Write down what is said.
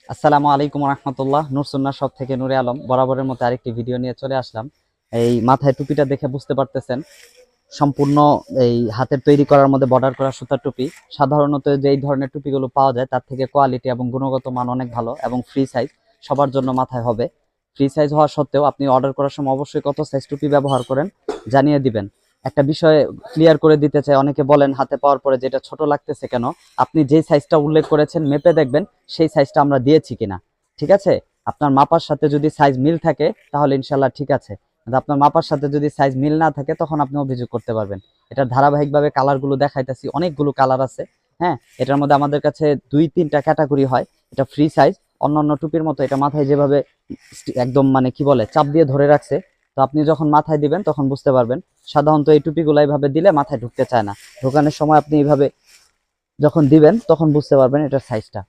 আসসালামু আলাইকুম রহমতুল্লাহ। নূরসুন্না শপ থেকে নূরে আলম বরাবরের মতো আরেকটি ভিডিও নিয়ে চলে আসলাম। এই মাথায় টুপিটা দেখে বুঝতে পারতেছেন সম্পূর্ণ এই হাতের তৈরি করার মধ্যে বর্ডার করা সুতার টুপি। সাধারণত যে এই ধরনের টুপিগুলো পাওয়া যায় তার থেকে কোয়ালিটি এবং গুণগত মান অনেক ভালো এবং ফ্রি সাইজ সবার জন্য মাথায় হবে। ফ্রি সাইজ হওয়া সত্ত্বেও আপনি অর্ডার করার সময় অবশ্যই কত সাইজ টুপি ব্যবহার করেন জানিয়ে দিবেন। একটা বিষয় ক্লিয়ার করে দিতে চাই, অনেকে বলেন হাতে পাওয়ার পরে যেটা ছোট লাগতেছে কেন। আপনি যেই সাইজটা উল্লেখ করেছেন মেপে দেখবেন সেই সাইজটা আমরা দিয়েছি কিনা। ঠিক আছে, আপনার মাপার সাথে যদি সাইজ মিল থাকে তাহলে ইনশাল্লাহ ঠিক আছে, কিন্তু আপনার মাপার সাথে যদি সাইজ মিল না থাকে তখন আপনি অভিযোগ করতে পারবেন। এটা ধারাবাহিকভাবে কালারগুলো দেখাইতেছি, অনেকগুলো কালার আছে। হ্যাঁ, এটার মধ্যে আমাদের কাছে 2-3টা ক্যাটাগরি হয়। এটা ফ্রি সাইজ, অন্যান্য টুপির মতো এটা মাথায় যেভাবে একদম মানে কি বলে চাপ দিয়ে ধরে রাখছে, তো আপনি যখন মাথায় দিবেন তখন বুঝতে পারবেন। সাধারণত এই টুপিগুলো এইভাবে দিলে মাথায় ঢুকতে চায় না, ঢোকানোর সময় আপনি এইভাবে যখন দিবেন তখন বুঝতে পারবেন এটার সাইজটা।